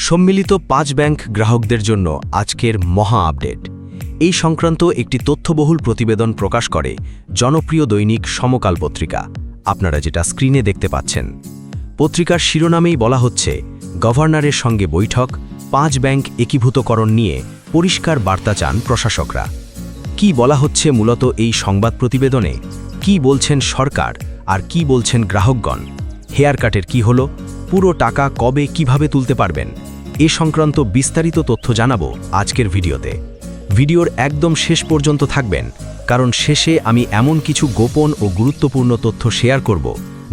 সম্মিলিত ৫ ব্যাংক গ্রাহকদের জন্য আজকের মহা আপডেট। এই সংক্রান্ত একটি তথ্যবহুল প্রতিবেদন প্রকাশ করে জনপ্রিয় দৈনিক সমকাল পত্রিকা, আপনারা যেটা স্ক্রিনে দেখতে পাচ্ছেন। পত্রিকার শিরোনামেই বলা হচ্ছে, গভর্নরের সঙ্গে বৈঠক, ৫ ব্যাংক একীভূতকরণ নিয়ে পরিষ্কার বার্তা চান প্রশাসকরা। কি বলা হচ্ছে মূলত এই সংবাদ প্রতিবেদনে? কি বলছেন সরকার আর কি বলছেন গ্রাহকগণ? হেয়ার কাটের কি হলো, পুরো টাকা কবে কিভাবে তুলতে পারবেন, এ সংক্রান্ত বিস্তারিত তথ্য জানাবো আজকের ভিডিওতে। ভিডিওর একদম শেষ পর্যন্ত থাকবেন, কারণ শেষে আমি এমন কিছু গোপন ও গুরুত্বপূর্ণ তথ্য শেয়ার করব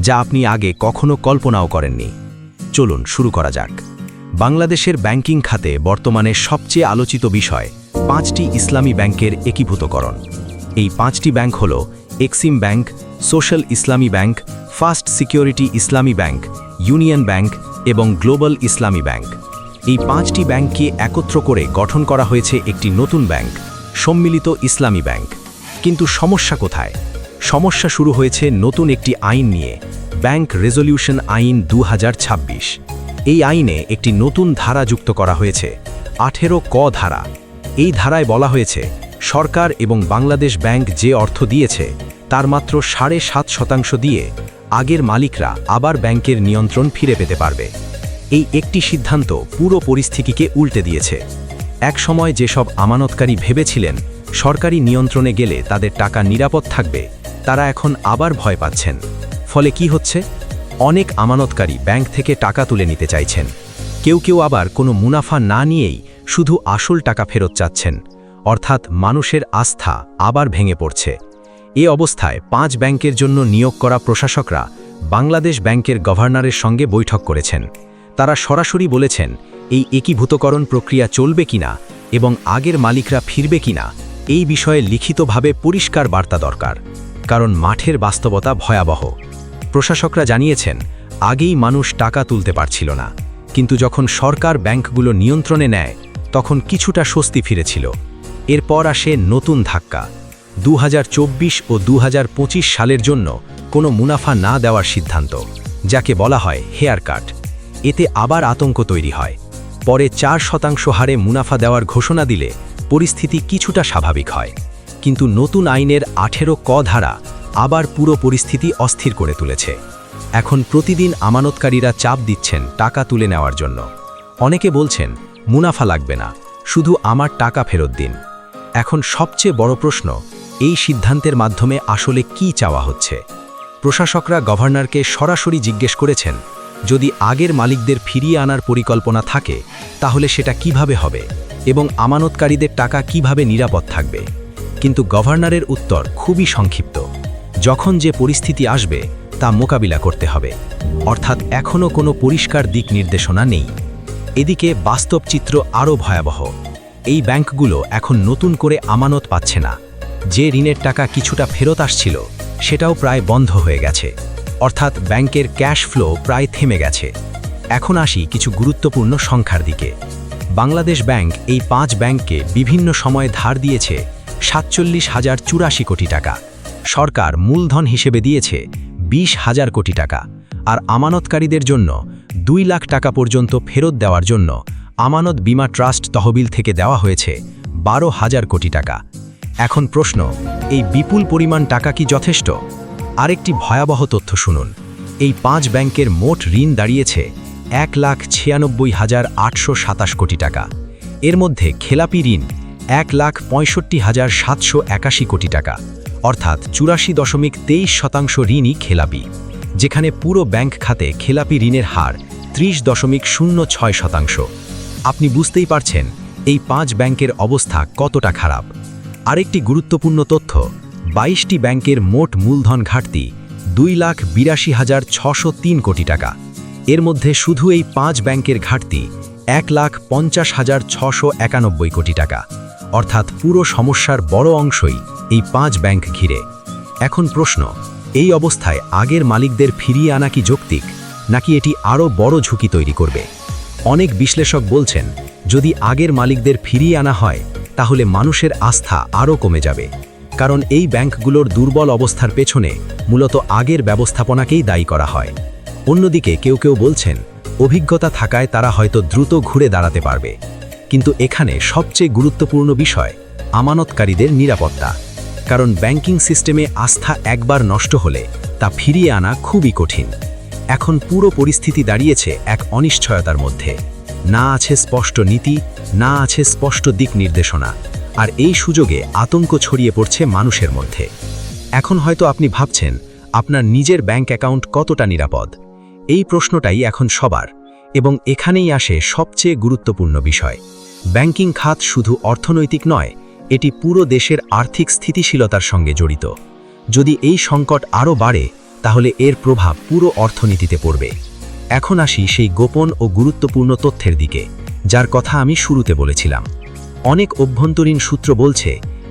যা আপনি আগে কখনো কল্পনাও করেননি। চলুন শুরু করা যাক। বাংলাদেশের ব্যাংকিং খাতে বর্তমানে সবচেয়ে আলোচিত বিষয় ৫টি ইসলামী ব্যাংকের একীভূতকরণ। এই ৫টি ব্যাংক হল এক্সিম ব্যাংক, সোশ্যাল ইসলামী ব্যাংক, ফার্স্ট সিকিউরিটি ইসলামী ব্যাংক, ইউনিয়ন ব্যাংক এবং গ্লোবাল ইসলামী ব্যাংক। এই ৫টি ব্যাংককে একত্র করে গঠন করা হয়েছে একটি নতুন ব্যাংক, সম্মিলিত ইসলামী ব্যাংক। কিন্তু সমস্যা কোথায়? সমস্যা শুরু হয়েছে নতুন একটি আইন নিয়ে, ব্যাংক রেজলিউশন আইন ২০২৬। এই আইনে একটি নতুন ধারা যুক্ত করা হয়েছে, ১৮ ক ধারা। এই ধারায় বলা হয়েছে, সরকার এবং বাংলাদেশ ব্যাংক যে অর্থ দিয়েছে তার মাত্র ৭.৫% দিয়ে আগের মালিকরা আবার ব্যাংকের নিয়ন্ত্রণ ফিরে পেতে পারবে। এই একটি সিদ্ধান্ত পুরো পরিস্থিতিকে উল্টে দিয়েছে। এক সময় যেসব আমানতকারী ভেবেছিলেন সরকারি নিয়ন্ত্রণে গেলে তাদের টাকা নিরাপদ থাকবে, তারা এখন আবার ভয় পাচ্ছেন। ফলে কি হচ্ছে? অনেক আমানতকারী ব্যাংক থেকে টাকা তুলে নিতে চাইছেন। কেউ আবার কোনো মুনাফা না নিয়েই শুধু আসল টাকা ফেরত চাচ্ছেন, অর্থাৎ মানুষের আস্থা আবার ভেঙে পড়ছে। এ অবস্থায় ৫ ব্যাংকের জন্য নিয়োগ করা প্রশাসকরা বাংলাদেশ ব্যাংকের গভর্নরের সঙ্গে বৈঠক করেছেন। তারা সরাসরি বলেছেন, এই একীভূতকরণ প্রক্রিয়া চলবে কিনা এবং আগের মালিকরা ফিরবে কিনা, এই বিষয়ে লিখিতভাবে পরিষ্কার বার্তা দরকার। কারণ মাঠের বাস্তবতা ভয়াবহ। প্রশাসকরা জানিয়েছেন, আগেই মানুষ টাকা তুলতে পারছিল না, কিন্তু যখন সরকার ব্যাংকগুলো নিয়ন্ত্রণে নেয় তখন কিছুটা স্বস্তি ফিরেছিল। এরপর আসে নতুন ধাক্কা, ২০২৪ ও ২০২৫ সালের জন্য কোনো মুনাফা না দেওয়ার সিদ্ধান্ত, যাকে বলা হয় হেয়ার কাট। এতে আবার আতঙ্ক তৈরি হয়। পরে ৪% হারে মুনাফা দেওয়ার ঘোষণা দিলে পরিস্থিতি কিছুটা স্বাভাবিক হয়, কিন্তু নতুন আইনের ১৮ ক ধারা আবার পুরো পরিস্থিতি অস্থির করে তুলেছে। এখন প্রতিদিন আমানতকারীরা চাপ দিচ্ছেন টাকা তুলে নেওয়ার জন্য। অনেকে বলছেন, মুনাফা লাগবে না, শুধু আমার টাকা ফেরত দিন। এখন সবচেয়ে বড় প্রশ্ন, এই সিদ্ধান্তের মাধ্যমে আসলে কি চাওয়া হচ্ছে? প্রশাসকরা গভর্নরকে সরাসরি জিজ্ঞেস করেছেন, যদি আগের মালিকদের ফিরিয়ে আনার পরিকল্পনা থাকে তাহলে সেটা কিভাবে হবে এবং আমানতকারীদের টাকা কিভাবে নিরাপদ থাকবে। কিন্তু গভর্নরের উত্তর খুবই সংক্ষিপ্ত, যখন যে পরিস্থিতি আসবে তা মোকাবিলা করতে হবে। অর্থাৎ এখনও কোনো পরিষ্কার দিক নির্দেশনা নেই। এদিকে বাস্তব চিত্র আরও ভয়াবহ। এই ব্যাংকগুলো এখন নতুন করে আমানত পাচ্ছে না। যে ঋণের টাকা কিছুটা ফেরত আসছিল সেটাও প্রায় বন্ধ হয়ে গেছে, অর্থাৎ ব্যাংকের ক্যাশ ফ্লো প্রায় থেমে গেছে। এখন আসি কিছু গুরুত্বপূর্ণ সংখ্যার দিকে। বাংলাদেশ ব্যাংক এই ৫ ব্যাংককে বিভিন্ন সময়ে ধার দিয়েছে ৪৭,০৮৪ কোটি টাকা। সরকার মূলধন হিসেবে দিয়েছে ২০,০০০ কোটি টাকা, আর আমানতকারীদের জন্য ২ লাখ টাকা পর্যন্ত ফেরত দেওয়ার জন্য আমানত বীমা ট্রাস্ট তহবিল থেকে দেওয়া হয়েছে ১২,০০০ কোটি টাকা। এখন প্রশ্ন, এই বিপুল পরিমাণ টাকা কি যথেষ্ট? আরেকটি ভয়াবহ তথ্য শুনুন, এই ৫ ব্যাংকের মোট ঋণ দাঁড়িয়েছে ১,৯৬,৮২৭ কোটি টাকা। এর মধ্যে খেলাপি ঋণ ১,৬৫,৭৮১ কোটি টাকা, অর্থাৎ ৮৪.২৩% ঋণই খেলাপি, যেখানে পুরো ব্যাংক খাতে খেলাপি ঋণের হার ৩০.০৬%। আপনি বুঝতেই পারছেন এই ৫ ব্যাংকের অবস্থা কতটা খারাপ। আরেকটি গুরুত্বপূর্ণ তথ্য, ২২টি ব্যাংকের মোট মূলধন ঘাটতি ২,৮২,৬০৩ কোটি টাকা। এর মধ্যে শুধু এই ৫ ব্যাংকের ঘাটতি ১,৫০,৬৯১ কোটি টাকা, অর্থাৎ পুরো সমস্যার বড় অংশই এই ৫ ব্যাংক ঘিরে। এখন প্রশ্ন, এই অবস্থায় আগের মালিকদের ফিরিয়ে আনা কি যৌক্তিক, নাকি এটি আরও বড় ঝুঁকি তৈরি করবে? অনেক বিশ্লেষক বলছেন, যদি আগের মালিকদের ফিরিয়ে আনা হয় তাহলে মানুষের আস্থা আরও কমে যাবে, কারণ এই ব্যাংকগুলোর দুর্বল অবস্থার পেছনে মূলত আগের ব্যবস্থাপনাকেই দায়ী করা হয়। অন্যদিকে কেউ বলছেন, অভিজ্ঞতা থাকায় তারা হয়তো দ্রুত ঘুরে দাঁড়াতে পারবে, কিন্তু এখানে সবচেয়ে গুরুত্বপূর্ণ বিষয় আমানতকারীদের নিরাপত্তা। কারণ ব্যাংকিং সিস্টেমে আস্থা একবার নষ্ট হলে তা ফিরিয়ে আনা খুবই কঠিন। এখন পুরো পরিস্থিতি দাঁড়িয়েছে এক অনিশ্চয়তার মধ্যে। না আছে স্পষ্ট নীতি, না আছে স্পষ্ট দিক নির্দেশনা, আর এই সুযোগে আতঙ্ক ছড়িয়ে পড়ছে মানুষের মধ্যে। এখন হয়তো আপনি ভাবছেন আপনার নিজের ব্যাংক অ্যাকাউন্ট কতটা নিরাপদ। এই প্রশ্নটাই এখন সবার, এবং এখানেই আসে সবচেয়ে গুরুত্বপূর্ণ বিষয়। ব্যাংকিং খাত শুধু অর্থনৈতিক নয়, এটি পুরো দেশের আর্থিক স্থিতিশীলতার সঙ্গে জড়িত। যদি এই সংকট আরও বাড়ে, তাহলে এর প্রভাব পুরো অর্থনীতিতে পড়বে। এখন আসি সেই গোপন ও গুরুত্বপূর্ণ তথ্যের দিকে, যার কথা আমি শুরুতে বলেছিলাম। অনেক অভ্যন্তরীণ সূত্র বলছে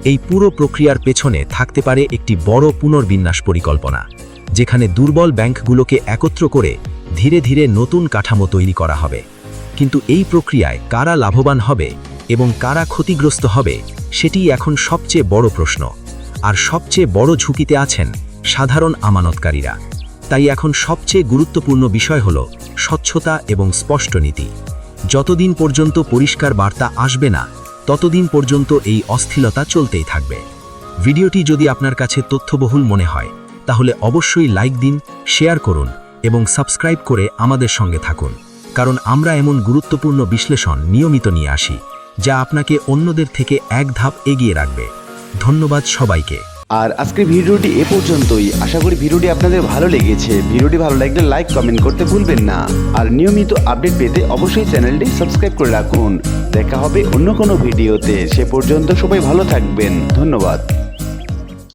এই পুরো প্রক্রিয়ার পেছনে থাকতে পারে একটি বড় পুনর্বিন্যাস পরিকল্পনা, যেখানে দুর্বল ব্যাংকগুলোকে একত্র করে ধীরে ধীরে নতুন কাঠামো তৈরি করা হবে। কিন্তু এই প্রক্রিয়ায় কারা লাভবান হবে এবং কারা ক্ষতিগ্রস্ত হবে, সেটিই এখন সবচেয়ে বড় প্রশ্ন। আর সবচেয়ে বড় ঝুঁকিতে আছেন সাধারণ আমানতকারীরা। তাই এখন সবচেয়ে গুরুত্বপূর্ণ বিষয় হল স্বচ্ছতা এবং স্পষ্ট নীতি। যতদিন পর্যন্ত পরিষ্কার বার্তা আসবে না, ততদিন পর্যন্ত এই অস্থিরতা চলতেই থাকবে। ভিডিওটি যদি আপনার কাছে তথ্যবহুল মনে হয়, তাহলে অবশ্যই লাইক দিন, শেয়ার করুন এবং সাবস্ক্রাইব করে আমাদের সঙ্গে থাকুন। কারণ আমরা এমন গুরুত্বপূর্ণ বিশ্লেষণ নিয়মিত নিয়ে আসি, যা আপনাকে অন্যদের থেকে এক ধাপ এগিয়ে রাখবে। ধন্যবাদ সবাইকে। আর আজকের ভিডিওটি এ পর্যন্তই। আশা করি ভিডিওটি আপনাদের ভালো লেগেছে। ভিডিওটি ভালো লাগলে লাইক কমেন্ট করতে ভুলবেন না। আর নিয়মিত আপডেট পেতে অবশ্যই চ্যানেলটি সাবস্ক্রাইব করে রাখুন। দেখা হবে অন্য কোনো ভিডিওতে। সে পর্যন্ত সবাই ভালো থাকবেন। ধন্যবাদ।